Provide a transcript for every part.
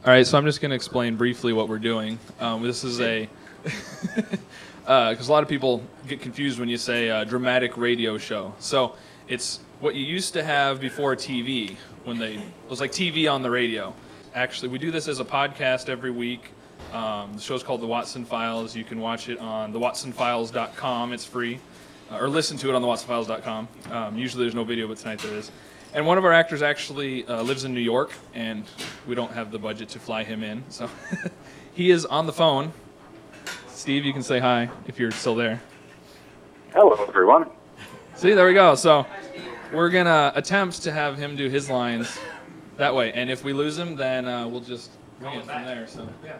All right, so I'm just going to explain briefly what we're doing. This is a... Because a lot of people get confused when you say dramatic radio show. So it's what you used to have before TV, it was like TV on the radio. Actually, we do this as a podcast every week. The show's called The Watson Files. You can watch it on thewatsonfiles.com. It's free. Or listen to it on thewatsonfiles.com. Usually there's no video, but tonight there is. And one of our actors actually lives in New York, and we don't have the budget to fly him in. So he is on the phone. Steve, you can say hi if you're still there. Hello, everyone. See, there we go. So we're going to attempt to have him do his lines that way. And if we lose him, then we'll just wing it from there. So, yeah.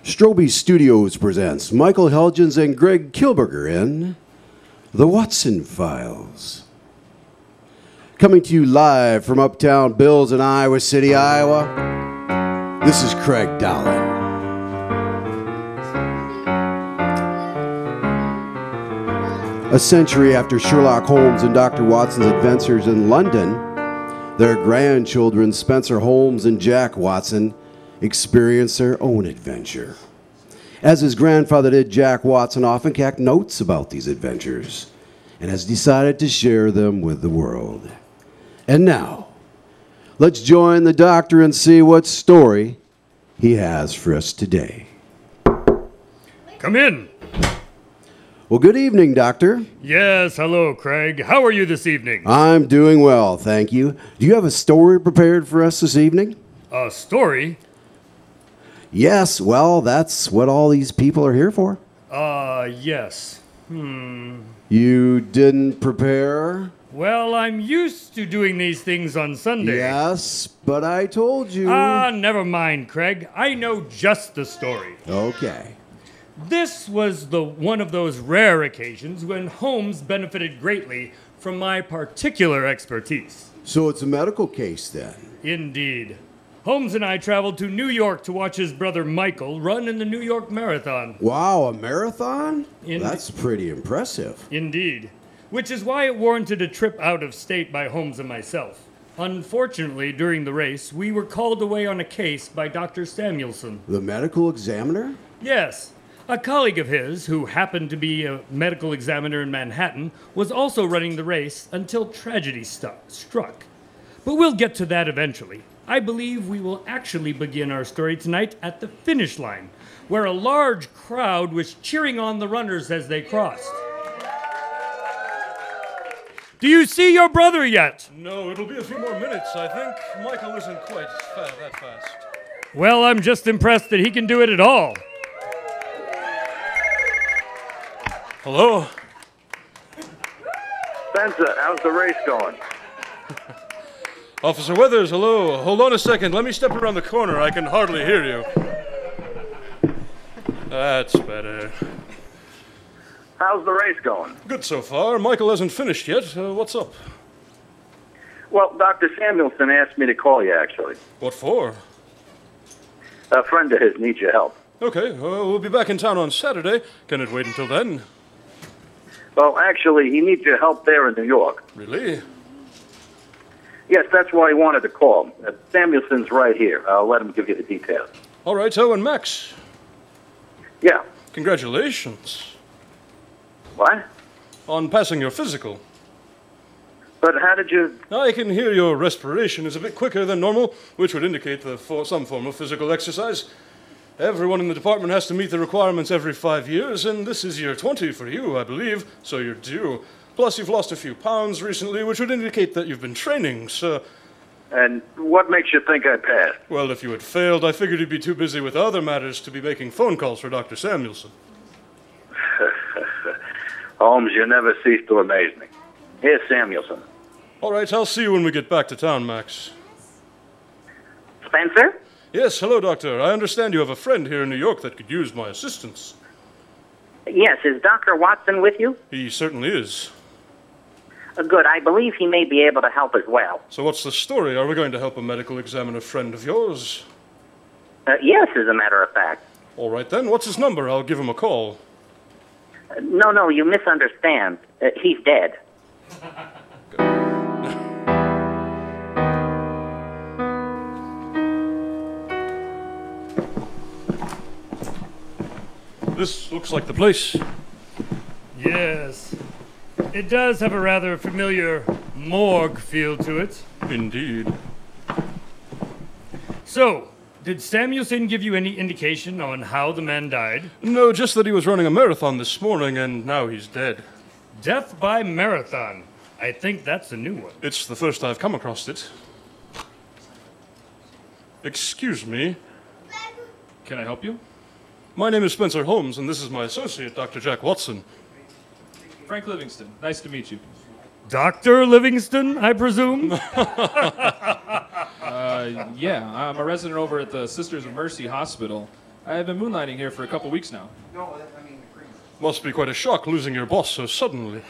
Strobe Studios presents Michael Helgens and Greg Kilberger in The Watson Files. Coming to you live from Uptown Bills in Iowa City, Iowa, this is Craig Dahlen. A century after Sherlock Holmes and Dr. Watson's adventures in London, their grandchildren Spencer Holmes and Jack Watson experience their own adventure. As his grandfather did, Jack Watson often kept notes about these adventures and has decided to share them with the world. And now, let's join the doctor and see what story he has for us today. Come in. Well, good evening, Doctor. Yes, hello, Craig. How are you this evening? I'm doing well, thank you. Do you have a story prepared for us this evening? A story? Yes, well, that's what all these people are here for. Yes. You didn't prepare? Well, I'm used to doing these things on Sunday. Yes, but I told you. Never mind, Craig. I know just the story. Okay. This was one of those rare occasions when Holmes benefited greatly from my particular expertise. So it's a medical case then? Indeed. Holmes and I traveled to New York to watch his brother Michael run in the New York Marathon. Wow, a marathon? That's pretty impressive. Indeed. Which is why it warranted a trip out of state by Holmes and myself. Unfortunately, during the race, we were called away on a case by Dr. Samuelson. The medical examiner? Yes. A colleague of his, who happened to be a medical examiner in Manhattan, was also running the race until tragedy struck. But we'll get to that eventually. I believe we will actually begin our story tonight at the finish line, where a large crowd was cheering on the runners as they crossed. Do you see your brother yet? No, it'll be a few more minutes. I think Michael isn't quite that fast. Well, I'm just impressed that he can do it at all. Hello? Spencer, how's the race going? Officer Weathers, hello. Hold on a second. Let me step around the corner. I can hardly hear you. That's better. How's the race going? Good so far. Michael hasn't finished yet. What's up? Well, Dr. Samuelson asked me to call you, actually. What for? A friend of his needs your help. Okay, we'll be back in town on Saturday. Can it wait until then? Well, actually, he needs your help there in New York. Really? Yes, that's why he wanted to call. Samuelson's right here. I'll let him give you the details. All right, so and Max. Yeah. Congratulations. What? On passing your physical. But how did you... I can hear your respiration is a bit quicker than normal, which would indicate some form of physical exercise. Everyone in the department has to meet the requirements every 5 years, and this is year 20 for you, I believe, so you're due. Plus, you've lost a few pounds recently, which would indicate that you've been training, so... And what makes you think I passed? Well, if you had failed, I figured you'd be too busy with other matters to be making phone calls for Dr. Samuelson. Holmes, you never cease to amaze me. Here's Samuelson. All right, I'll see you when we get back to town, Max. Spencer? Yes, hello, Doctor. I understand you have a friend here in New York that could use my assistance. Yes, is Dr. Watson with you? He certainly is. Good, I believe he may be able to help as well. So what's the story? Are we going to help a medical examiner friend of yours? Yes, as a matter of fact. All right, then. What's his number? I'll give him a call. No, you misunderstand. He's dead. This looks like the place. Yes. It does have a rather familiar morgue feel to it. Indeed. So, did Samuelson give you any indication on how the man died? No, just that he was running a marathon this morning and now he's dead. Death by marathon. I think that's a new one. It's the first I've come across it. Excuse me. Can I help you? My name is Spencer Holmes, and this is my associate, Dr. Jack Watson. Frank Livingston. Nice to meet you. Dr. Livingston, I presume? Yeah, I'm a resident over at the Sisters of Mercy Hospital. I've been moonlighting here for a couple weeks now. Must be quite a shock losing your boss so suddenly.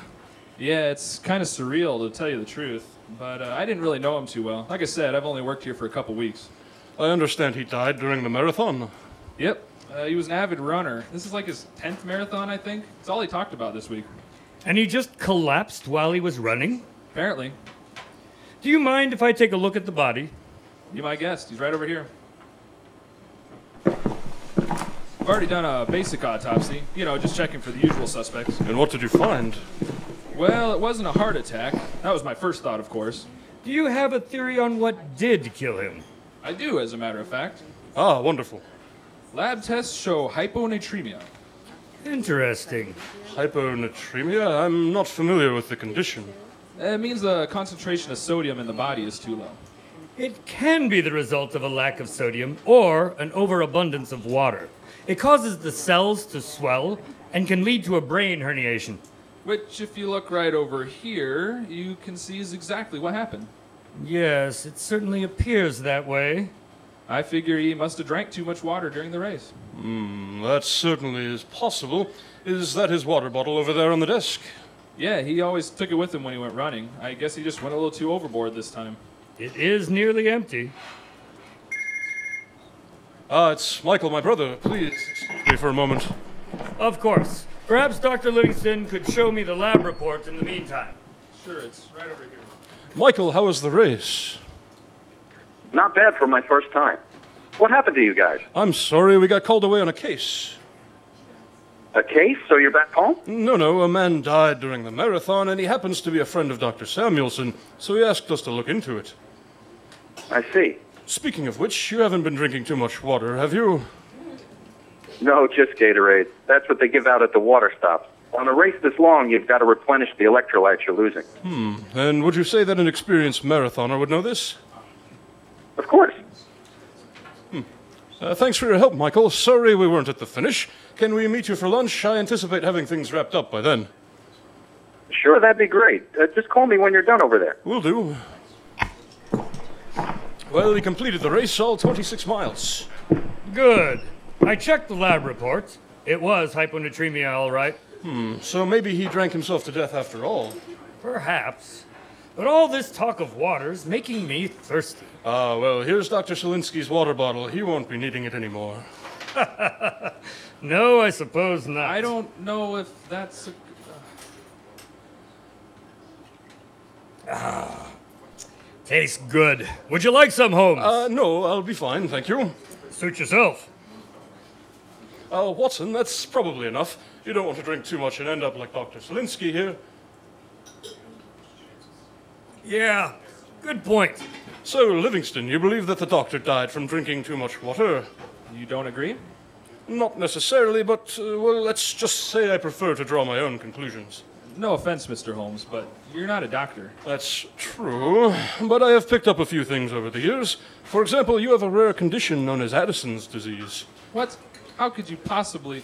Yeah, it's kind of surreal to tell you the truth, but I didn't really know him too well. Like I said, I've only worked here for a couple weeks. I understand he died during the marathon. Yep, he was an avid runner. This is like his 10th marathon, I think. It's all he talked about this week. And he just collapsed while he was running? Apparently. Do you mind if I take a look at the body? Be my guest. He's right over here. I've already done a basic autopsy. You know, just checking for the usual suspects. And what did you find? Well, it wasn't a heart attack. That was my first thought, of course. Do you have a theory on what did kill him? I do, as a matter of fact. Ah, wonderful. Lab tests show hyponatremia. Interesting. Hyponatremia? I'm not familiar with the condition. It means the concentration of sodium in the body is too low. It can be the result of a lack of sodium or an overabundance of water. It causes the cells to swell and can lead to a brain herniation. Which, if you look right over here, you can see is exactly what happened. Yes, it certainly appears that way. I figure he must have drank too much water during the race. That certainly is possible. Is that his water bottle over there on the desk? Yeah, he always took it with him when he went running. I guess he just went a little too overboard this time. It is nearly empty. It's Michael, my brother. Please excuse me for a moment. Of course. Perhaps Dr. Livingston could show me the lab report in the meantime. Sure, it's right over here. Michael, how was the race? Not bad for my first time. What happened to you guys? I'm sorry, we got called away on a case. A case? So you're back home? No, a man died during the marathon, and he happens to be a friend of Dr. Samuelson, so he asked us to look into it. I see. Speaking of which, you haven't been drinking too much water, have you? No, just Gatorade. That's what they give out at the water stops. On a race this long, you've got to replenish the electrolytes you're losing. And would you say that an experienced marathoner would know this? Of course. Thanks for your help, Michael. Sorry we weren't at the finish. Can we meet you for lunch? I anticipate having things wrapped up by then. Sure, that'd be great. Just call me when you're done over there. Will do. Well, he completed the race, all 26 miles. Good. I checked the lab report. It was hyponatremia, all right. So maybe he drank himself to death after all. Perhaps. But all this talk of water's making me thirsty. Well, here's Dr. Solinsky's water bottle. He won't be needing it anymore. No, I suppose not. I don't know if that's a... Tastes good. Would you like some, Holmes? No, I'll be fine, thank you. Suit yourself. Watson, that's probably enough. You don't want to drink too much and end up like Dr. Solinsky here. Yeah, good point. So, Livingston, you believe that the doctor died from drinking too much water? You don't agree? Not necessarily, but, well, let's just say I prefer to draw my own conclusions. No offense, Mr. Holmes, but you're not a doctor. That's true, but I have picked up a few things over the years. For example, you have a rare condition known as Addison's disease. What? How could you possibly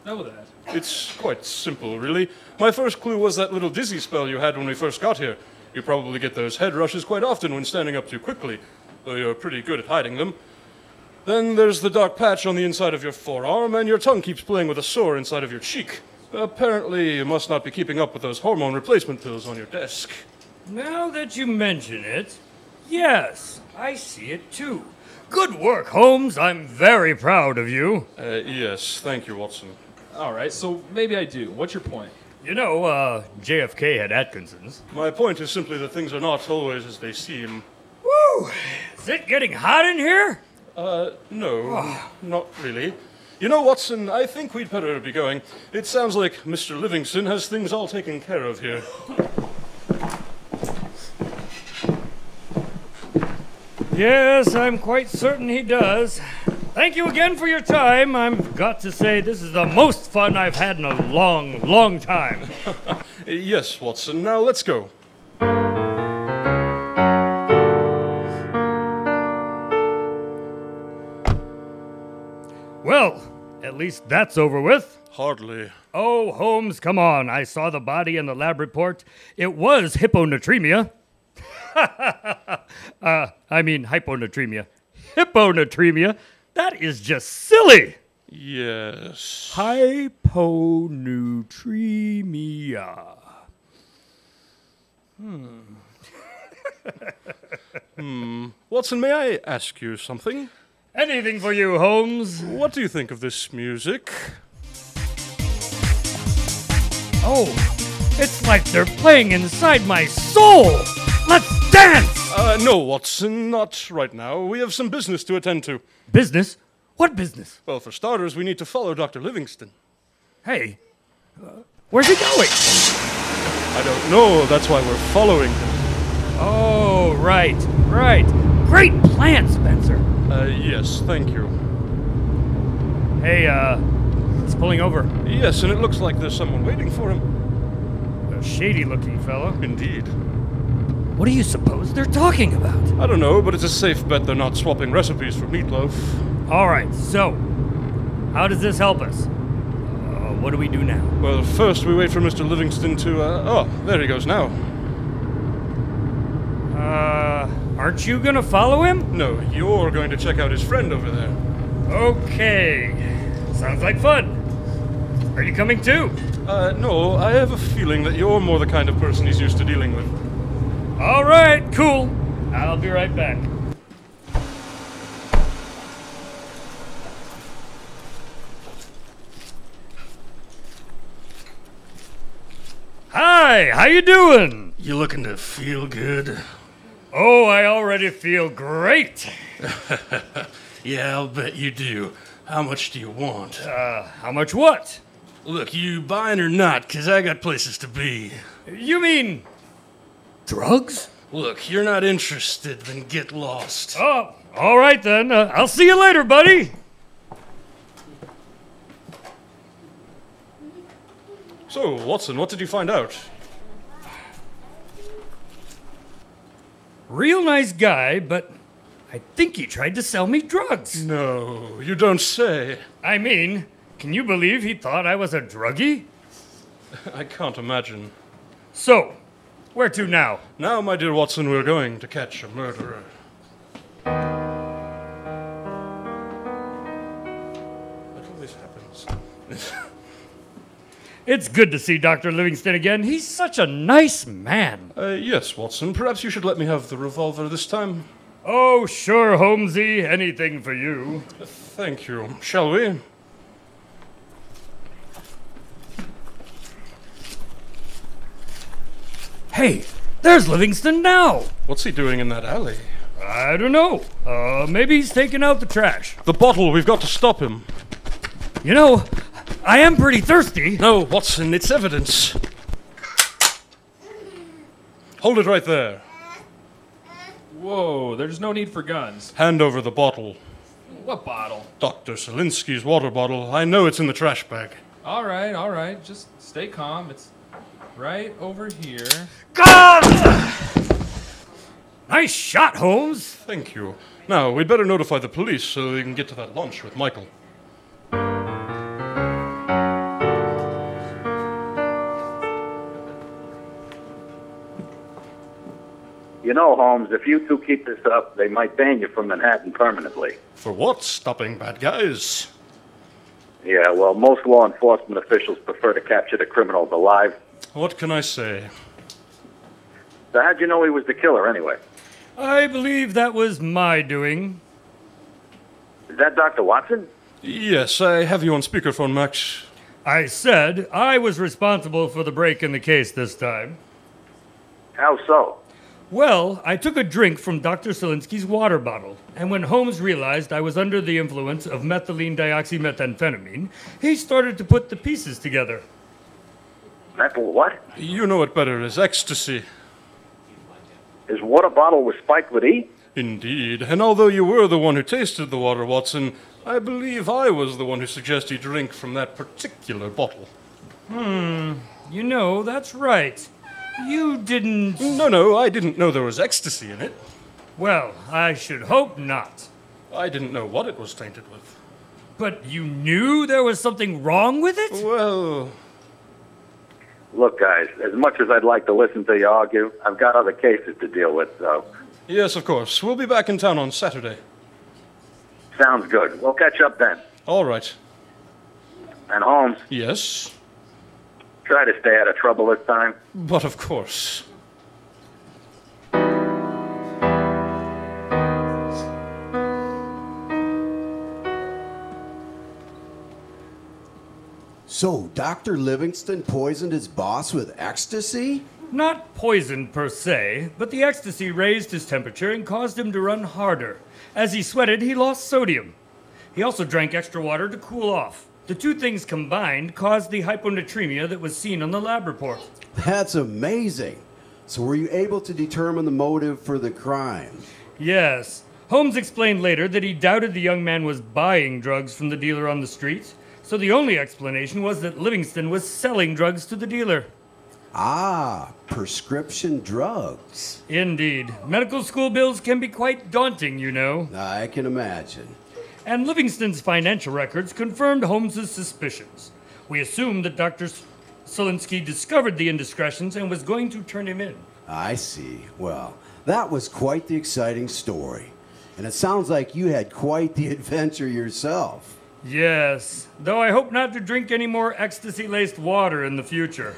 know that? It's quite simple, really. My first clue was that little dizzy spell you had when we first got here. You probably get those head rushes quite often when standing up too quickly, though you're pretty good at hiding them. Then there's the dark patch on the inside of your forearm, and your tongue keeps playing with a sore inside of your cheek. Apparently, you must not be keeping up with those hormone replacement pills on your desk. Now that you mention it, yes, I see it too. Good work, Holmes. I'm very proud of you. Yes, thank you, Watson. All right, so maybe I do. What's your point? You know, JFK had Atkinson's. My point is simply that things are not always as they seem. Woo! Is it getting hot in here? No, not really. You know, Watson, I think we'd better be going. It sounds like Mr. Livingston has things all taken care of here. Yes, I'm quite certain he does. Thank you again for your time. I've got to say, this is the most fun I've had in a long, long time. Yes, Watson. Now let's go. Well, at least that's over with. Hardly. Oh, Holmes, come on. I saw the body in the lab report. It was hyponatremia. I mean hyponatremia. Hyponatremia? That is just silly. Yes. Hyponatremia. Watson, may I ask you something? Anything for you, Holmes. What do you think of this music? Oh, it's like they're playing inside my soul. Let's dance! No, Watson, not right now. We have some business to attend to. Business? What business? Well, for starters, we need to follow Dr. Livingston. Hey, where's he going? I don't know. That's why we're following him. Oh, right. Great plan, Spencer. Yes, thank you. Hey, he's pulling over. Yes, and it looks like there's someone waiting for him. A shady-looking fellow. Indeed. What do you suppose they're talking about? I don't know, but it's a safe bet they're not swapping recipes for meatloaf. All right, so, how does this help us? What do we do now? Well, first we wait for Mr. Livingston to, oh, there he goes now. Aren't you gonna follow him? No, you're going to check out his friend over there. Okay. Sounds like fun. Are you coming too? No, I have a feeling that you're more the kind of person he's used to dealing with. All right, cool. I'll be right back. Hi, how you doing? You looking to feel good? Oh, I already feel great. Yeah, I'll bet you do. How much do you want? How much what? Look, you buying or not, 'cause I got places to be. You mean drugs? Look, you're not interested, then get lost. Oh, all right then. I'll see you later, buddy. So, Watson, what did you find out? Real nice guy, but I think he tried to sell me drugs. No, you don't say. I mean, can you believe he thought I was a druggie? I can't imagine. So, where to now? Now, my dear Watson, we're going to catch a murderer. That always happens. It's good to see Dr. Livingston again. He's such a nice man. Yes, Watson. Perhaps you should let me have the revolver this time. Oh, sure, Holmesy. Anything for you. Thank you. Shall we? Hey, there's Livingston now. What's he doing in that alley? I don't know. Maybe he's taking out the trash. The bottle! We've got to stop him. You know, I am pretty thirsty. No, Watson, it's evidence. Hold it right there. Whoa, there's no need for guns. Hand over the bottle. What bottle? Dr. Selinsky's water bottle. I know it's in the trash bag. All right. Just stay calm. It's right over here. Nice shot, Holmes. Thank you. Now, we'd better notify the police so they can get to that lunch with Michael. You know, Holmes, if you two keep this up, they might ban you from Manhattan permanently. For what? Stopping bad guys? Yeah, well, most law enforcement officials prefer to capture the criminals alive. What can I say? So how'd you know he was the killer, anyway? I believe that was my doing. Is that Dr. Watson? Yes, I have you on speakerphone, Max. I said I was responsible for the break in the case this time. How so? Well, I took a drink from Dr. Selinsky's water bottle, and when Holmes realized I was under the influence of methylene dioxymethamphetamine, he started to put the pieces together. Methyl what? You know it better as ecstasy. His water bottle was spiked with E? Indeed, and although you were the one who tasted the water, Watson, I believe I was the one who suggested you drink from that particular bottle. You know, that's right. You didn't... No, I didn't know there was ecstasy in it. Well, I should hope not. I didn't know what it was tainted with. But you knew there was something wrong with it? Well... Look, guys, as much as I'd like to listen to you argue, I've got other cases to deal with, so... Yes, of course. We'll be back in town on Saturday. Sounds good. We'll catch up then. All right. And Holmes, Yes, try to stay out of trouble this time. but of course. So, Dr. Livingston poisoned his boss with ecstasy? Not poison per se, but the ecstasy raised his temperature and caused him to run harder. As he sweated, he lost sodium. He also drank extra water to cool off. The two things combined caused the hyponatremia that was seen on the lab report. That's amazing. So, were you able to determine the motive for the crime? Yes. Holmes explained later that he doubted the young man was buying drugs from the dealer on the street, so the only explanation was that Livingston was selling drugs to the dealer. Ah, prescription drugs. Indeed. Medical school bills can be quite daunting, you know. I can imagine. And Livingston's financial records confirmed Holmes's suspicions. We assumed that Dr. Selinsky discovered the indiscretions and was going to turn him in. I see. Well, that was quite the exciting story. And it sounds like you had quite the adventure yourself. Yes, though I hope not to drink any more ecstasy-laced water in the future.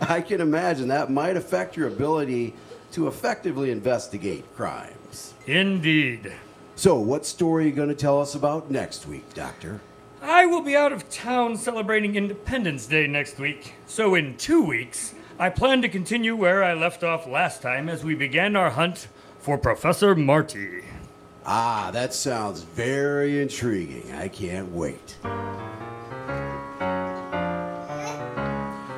I can imagine that might affect your ability to effectively investigate crimes. Indeed. So, what story are you going to tell us about next week, Doctor? I will be out of town celebrating Independence Day next week, so in 2 weeks, I plan to continue where I left off last time as we began our hunt for Professor Marty. Ah, that sounds very intriguing. I can't wait.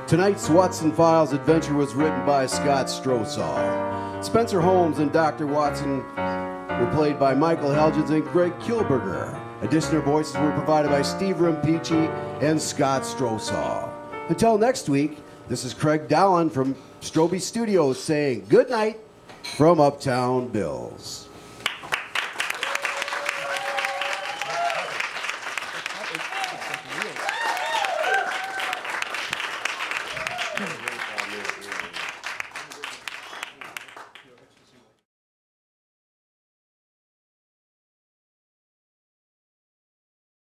Tonight's Watson Files adventure was written by Scott Strosahl. Spencer Holmes and Dr. Watson were played by Michael Helgens and Greg Kilberger. Additional voices were provided by Steve Rimpici and Scott Strosahl. Until next week, this is Craig Dahlen from Strobe Studios saying good night from Uptown Bills.